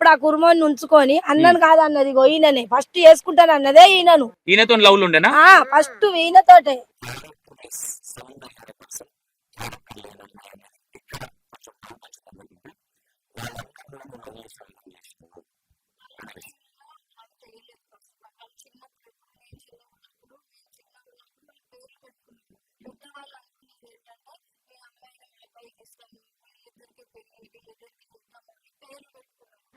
అప్పుడు ఆ కుర్మని ఉంచుకొని అన్నను కాదన్నది ఈయననే ఫస్ట్ చేసుకుంటాను అన్నదే ఈయనను. ఈయనతో లవ్ ఉండేనా? ఫస్ట్ ఈయనతోటే.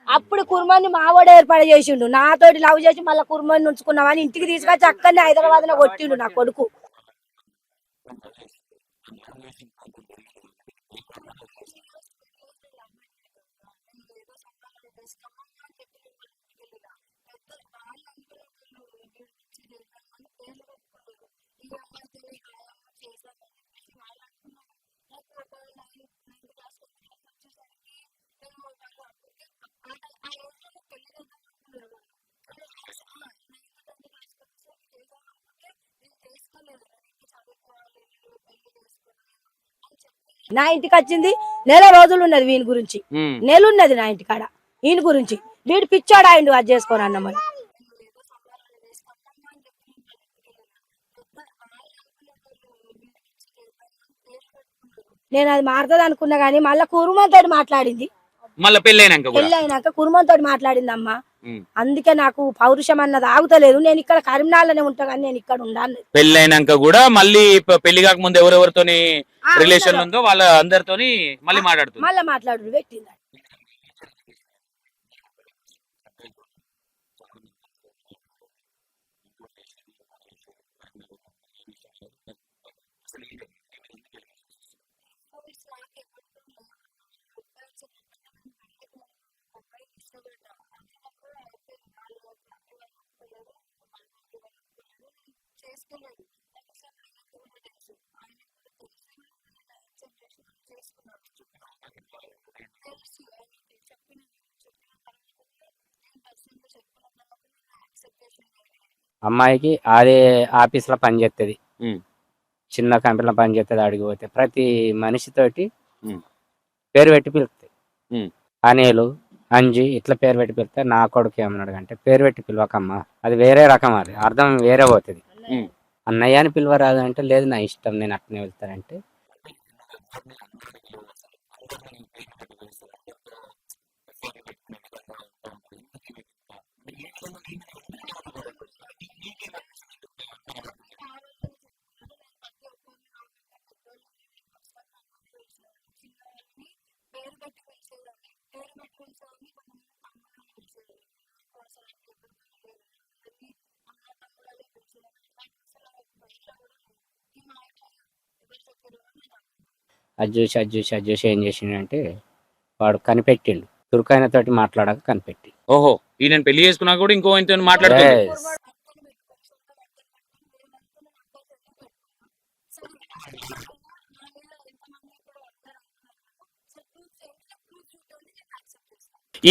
అప్పుడు కుర్మాన్ని మావాడు ఏర్పాటు చేసిండు, నాతోటి లవ్ చేసి మళ్ళీ కుర్మాన్ని ఉంచుకున్నామని ఇంటికి తీసుకొచ్చి అక్కడనే హైదరాబాద్ లో కొట్టిండు నా కొడుకు. నా ఇంటికి వచ్చింది నెల రోజులు ఉన్నది వీని గురించి, నెల ఉన్నది నా ఇంటికాడ ఈయన గురించి. వీడు పిచ్చాడు ఆయన అది చేసుకోని అన్నమని. నేను అది మారుతుంది అనుకున్నా గానీ మళ్ళా కుర్మంతో మాట్లాడింది. మళ్ళీ పెళ్ళైనాక కుర్మంతో మాట్లాడింది అమ్మ. అందుకే నాకు పౌరుషం అన్నది ఆగుతలేదు. నేను ఇక్కడ కరీంనగర్లోనే ఉంటా కానీ నేను ఇక్కడ ఉండాలి. పెళ్ళైనాక కూడా మళ్ళీ పెళ్లి కాక ముందు ఎవరెవరితోని రిలేషన్ ఉందో వాళ్ళ అందరితోని మళ్ళీ మాట్లాడు పెట్టింది. అమ్మాయికి అదే ఆఫీస్ లో పనిచేస్తుంది, చిన్న కంపెనీలో పనిచేస్తుంది. అడిగి పోతే ప్రతి మనిషితోటి పేరు పెట్టి పిలుస్తాయి. అనిలు అంజి ఇట్లా పేరు పెట్టి పిలుస్తాయి. నా కొడుకు ఏమన్నాడు అంటే పేరు పెట్టి పిలవకమ్మా, అది వేరే రకం, అది అర్థం వేరే పోతుంది. అన్నయ్య అని పిలవరాదు అంటే లేదు నా ఇష్టం నేను అట్నే వెళ్తానంటే అది చూసి ఏం చేసిండంటే వాడు కనిపెట్టిండు, తుర్కాయన తోటి మాట్లాడక కనిపెట్టి. ఓహో, ఈయన పెళ్లి చేసుకున్నా కూడా ఇంకో ఇంత మాట్లాడుతుంది.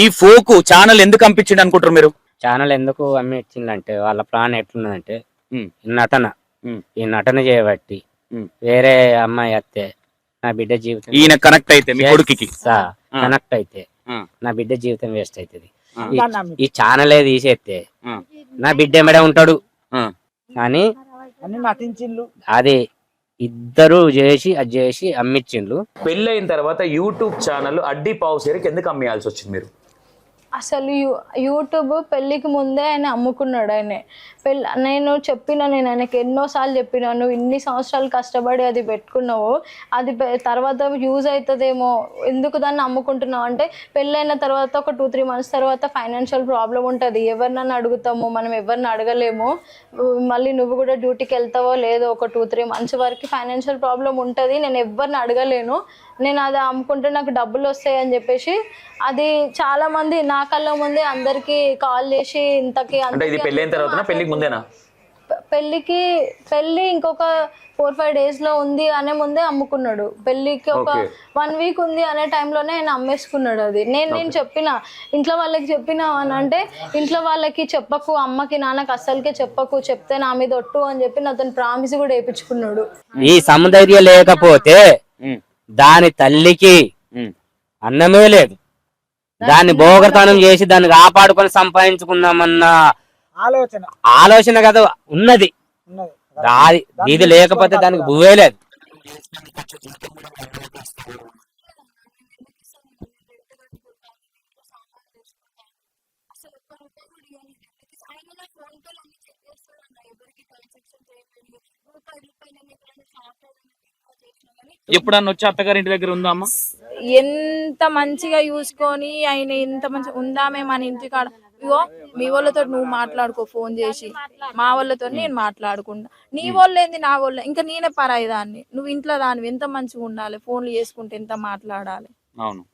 ఈ ఫోక్ ఛానల్ ఎందుకు పంపించిండు అనుకుంటారు మీరు? ఛానల్ ఎందుకు అమ్మిచ్చిందంటే వాళ్ళ ప్లాన్ ఎట్లున్నదంటే ఈ నటన చేయబట్టి వేరే అమ్మాయి అత్తే నా బిడ్డ జీవితం ఈయన కనెక్ట్ అయితే మీ కొడుకుకి కనెక్ట్ అయితే నా బిడ్డ జీవితం వేస్ట్ అవుతుంది. ఈ ఛానలే తీసేస్తే నా బిడ్డ ఎమ్మడే ఉంటాడు అని నటించిండు. అది ఇద్దరు చేసి అమ్మిచ్చిండ్రు. పెళ్ళైన తర్వాత యూట్యూబ్ ఛానల్ అడ్డీ పావు సేరికి ఎందుకు అమ్మేయాల్సి వచ్చింది మీరు? అసలు యూట్యూబ్ పెళ్ళికి ముందే ఆయన అమ్ముకున్నాడు. నేను ఆయనకి ఎన్నోసార్లు చెప్పినా, నువ్వు ఇన్ని సంవత్సరాలు కష్టపడి అది పెట్టుకున్నావు, అది తర్వాత యూజ్ అవుతుందేమో, ఎందుకు దాన్ని అమ్ముకుంటున్నావు అంటే పెళ్ళైన తర్వాత ఒక 2-3 months తర్వాత ఫైనాన్షియల్ ప్రాబ్లం ఉంటుంది, ఎవరినన్నా అడుగుతాము, మనం ఎవరిని అడగలేము, మళ్ళీ నువ్వు కూడా డ్యూటీకి వెళ్తావో లేదో, ఒక 2-3 months వరకు ఫైనాన్షియల్ ప్రాబ్లం ఉంటుంది, నేను ఎవరిని అడగలేను, నేను అది అమ్ముకుంటే నాకు డబ్బులు వస్తాయి అని చెప్పేసి అది చాలా మంది నా కళ్ళ ముందే అందరికి కాల్ చేసి ఇంతకి పెళ్లి ఇంకొక 4-5 days లో ఉంది అనే ముందే అమ్ముకున్నాడు. పెళ్లికి ఒక 1 week ఉంది అనే టైంలోనే ఆయన అమ్మేసుకున్నాడు. అది నేను చెప్పిన ఇంట్లో వాళ్ళకి చెప్పినా అని అంటే ఇంట్లో వాళ్ళకి చెప్పకు, అమ్మకి నాన్నకి అస్సలకే చెప్పకు, చెప్తే నా మీద ఒట్టు అని చెప్పి అతను ప్రామిస్ కూడా వేయించుకున్నాడు. ఈ సముదాయం లేకపోతే దాని తల్లికి అన్నమే లేదు, దాన్ని భోగతనం చేసి దాన్ని కాపాడుకొని సంపాదించుకుందామన్న ఆలోచన కదా ఉన్నది. ఇది లేకపోతే దానికి భూవే లేదు. ఎప్పుడన్నా వచ్చి అత్తగారి ఇంటి దగ్గర ఉందా అమ్మ? ఎంత మంచిగా చూసుకొని ఆయన ఎంత మంచిగా ఉందామే మన ఇంటికాడ. ఇగో మీ వాళ్ళతో నువ్వు మాట్లాడుకో ఫోన్ చేసి, మా వాళ్ళతో నేను మాట్లాడుకుంటా. నీ వాళ్ళు ఏంది నా వాళ్ళు, ఇంకా నేనే పరాయి దాన్ని, నువ్వు ఇంట్లో దాన్ని. ఎంత మంచిగా ఉండాలి, ఫోన్లు చేసుకుంటే ఎంత మాట్లాడాలి. అవును.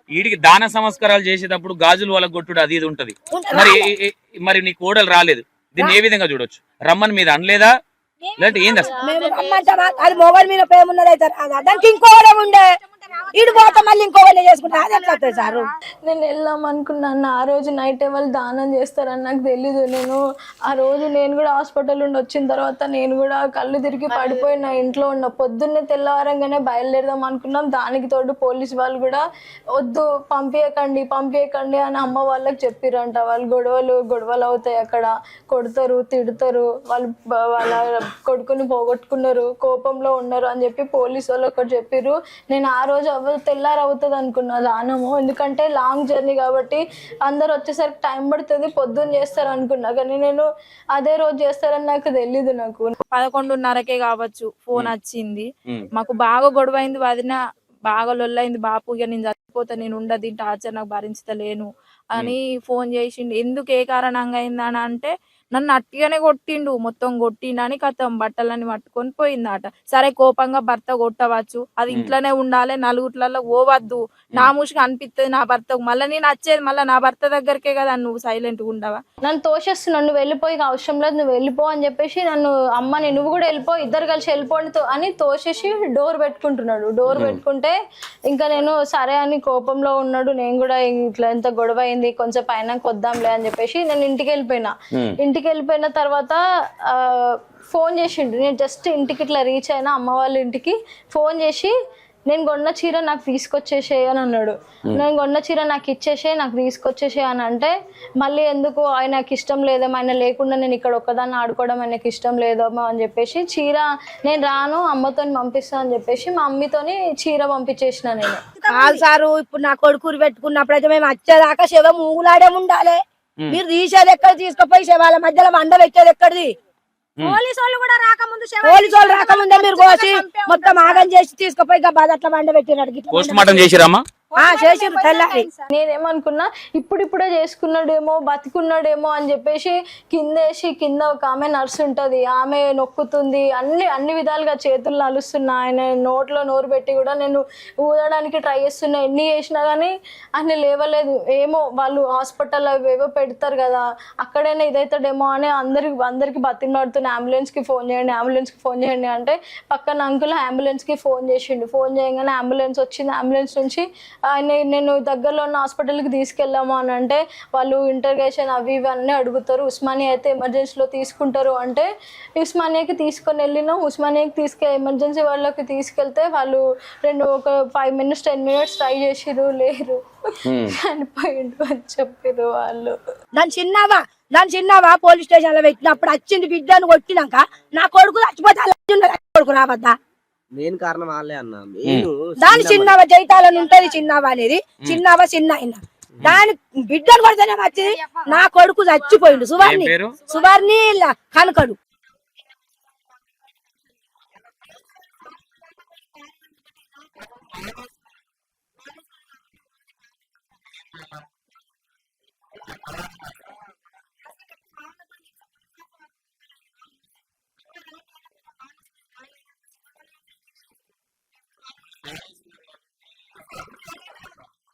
వీడికి దాన సంస్కారాలు చేసేటప్పుడు గాజులు వాళ్ళ కొట్టుడు అది ఇది ఉంటది. మరి నీ కోడలు రాలేదు, దీన్ని ఏ విధంగా చూడొచ్చు? రమ్మని మీద అనలేదా? లేదంటే ఏంది అసలు? అది మొగల్ మీద ప్రేమ ఉన్నది అయితే దానికి ఇంకోడే ఉండే ఇటు పోతే మళ్ళీ ఇంకోనే చేసుకుంటా. అది ఎట్లా వస్తుంది సార్? నేను వెళ్దాం అనుకున్నాను. ఆ రోజు నైట్ వాళ్ళు దానం చేస్తారని నాకు తెలీదు. నేను ఆ రోజు నేను కూడా హాస్పిటల్ నుండి వచ్చిన తర్వాత నేను కూడా కళ్ళు తిరిగి పడిపోయిన ఇంట్లో ఉన్న. పొద్దున్నే తెల్లవారంగానే బయలుదేరదాం అనుకున్నాం. దానికి తోడు పోలీసు వాళ్ళు కూడా వద్దు పంపించకండి అని అమ్మ వాళ్ళకి చెప్పిరంట. వాళ్ళు గొడవలు అవుతాయి, అక్కడ కొడతారు, తిడతారు, వాళ్ళ కొడుకుని పోగొట్టుకున్నారు, కోపంలో ఉన్నారు అని చెప్పి పోలీసు వాళ్ళు ఒకటి చెప్పిర్రు. నేను ఆ రోజు తెల్లారు అవుతుంది అనుకున్నా దానము, ఎందుకంటే లాంగ్ జర్నీ కాబట్టి అందరు వచ్చేసరికి టైం పడుతుంది, పొద్దున్న చేస్తారు అనుకున్నా. కానీ నేను అదే రోజు చేస్తారని నాకు తెలీదు. నాకు 11:30కే కావచ్చు ఫోన్ వచ్చింది. మాకు బాగా గొడవ అయింది, వదిన బాగా లొల్లైంది. బాపు ఇక నేను చచ్చిపోతా, నేను ఉండదు, టార్చర్ నాకు భరించలేను అని ఫోన్ చేసిండు. ఎందుకు ఏ కారణంగా అయిందని అంటే నన్ను అట్టిగానే కొట్టిండు, మొత్తం కొట్టిండని కథం బట్టలని పట్టుకొని పోయిందట. సరే కోపంగా భర్త కొట్టవచ్చు, అది ఇంట్లోనే ఉండాలి, నలుగుట్లలో పోవద్దు. నా మూసిగా అనిపిస్తుంది నా భర్తకు. మళ్ళీ నేను వచ్చేది మళ్ళీ నా భర్త దగ్గరకే కదా, నువ్వు సైలెంట్ గా ఉండవా? నన్ను తోసేస్తున్నాడు, నువ్వు వెళ్ళిపోయి అవసరం లేదు, నువ్వు వెళ్ళిపో అని చెప్పేసి నన్ను అమ్మని నువ్వు కూడా వెళ్ళిపో, ఇద్దరు కలిసి వెళ్ళిపోండి అని తోసేసి డోర్ పెట్టుకుంటున్నాడు. డోర్ పెట్టుకుంటే ఇంకా నేను సరే అని కోపంలో ఉన్నాడు. నేను కూడా ఇట్లా ఎంత గొడవ అయింది, కొంచెం పైన కొద్దాంలే అని చెప్పేసి నేను ఇంటికి వెళ్ళిపోయినా. ఇంటికి వెళ్ళిపోయిన తర్వాత ఫోన్ చేసిండు. నేను జస్ట్ ఇంటికి ఇట్లా రీచ్ అయినా, అమ్మ వాళ్ళ ఇంటికి ఫోన్ చేసి నేను కొన్న చీర నాకు తీసుకొచ్చేసేయి అని అన్నాడు. నేను కొన్న చీర నాకు ఇచ్చేసేయి, నాకు తీసుకొచ్చేసేయి అని అంటే మళ్ళీ ఎందుకు ఆయనకి ఇష్టం లేదేమో, ఆయన లేకుండా నేను ఇక్కడ ఒక్కదాన్ని ఆడుకోవడం ఆయనకి ఇష్టం లేదేమో అని చెప్పేసి చీర నేను రాను అమ్మతో పంపిస్తా అని చెప్పేసి మా అమ్మతోని చీర పంపించేసిన. నేను కాదు సారు, ఇప్పుడు నా కొడుకురు పెట్టుకున్నప్పుడు అయితే మేము వచ్చేదాకా శవం ఊగులాడే ఉండాలి. మీరు తీసేది ఎక్కడ, తీసుకుపోయి శవాల మధ్యలో వండ పెట్టేది ఎక్కడిది? పోలీసు వాళ్ళు రాకముందే మీరు కోసి మొత్తం ఆగం చేసి తీసుకుపోయి బాధ అట్లా వండ పెట్టినాడు. పోస్ట్ మార్టం చేసిరమ్మా? చేసిర్రు తెల్లారి. నేనేమనుకున్నా ఇప్పుడిప్పుడే చేసుకున్నాడేమో బతికున్నాడేమో అని చెప్పేసి కింద ఒక ఆమె నర్సు ఉంటది, ఆమె నొక్కుతుంది, అన్ని విధాలుగా చేతులు నలుస్తున్నా, ఆయన నోట్లో నోరు పెట్టి కూడా నేను ఊదడానికి ట్రై చేస్తున్నా, ఎన్ని చేసినా కానీ ఆయన లేవలేదు. ఏమో వాళ్ళు హాస్పిటల్ అవేవో పెడతారు కదా, అక్కడైనా ఇదైతాడేమో అని అందరికి బతిమాడుతున్నా, అంబులెన్స్ కి ఫోన్ చేయండి అంటే పక్కన అంకుల్ అంబులెన్స్ కి ఫోన్ చేసిండు. ఫోన్ చేయగానే అంబులెన్స్ వచ్చింది. అంబులెన్స్ నుంచి ఆయన నేను దగ్గరలో ఉన్న హాస్పిటల్కి తీసుకెళ్ళాము అని అంటే వాళ్ళు ఇంటర్గేషన్ అవి ఇవి అన్నీ అడుగుతారు. ఉస్మానియా అయితే ఎమర్జెన్సీలో తీసుకుంటారు అంటే ఉస్మానియాకి తీసుకొని వెళ్ళినాం. ఉస్మానియాకి ఎమర్జెన్సీ వాళ్ళకి తీసుకెళ్తే వాళ్ళు ఒక 5 minutes 10 minutes ట్రై చేసిరు, లేరు, చనిపోయిండు అని చెప్పారు వాళ్ళు. దాని చిన్నవా పోలీస్ స్టేషన్ లో పెట్టినప్పుడు వచ్చింది బిడ్డను కొట్టినాక నా కొడుకు చచ్చిపోతే కొడుకు రావద్దా? నేను కారణం వాళ్ళే అన్న. దాని చిన్నవ జైతాలని ఉంటది, చిన్నవ అనేది చిన్న అయిన దాని బిడ్డను కొడితేనే వచ్చింది. నా కొడుకు చచ్చిపోయిండు. సువర్ణి కనకడు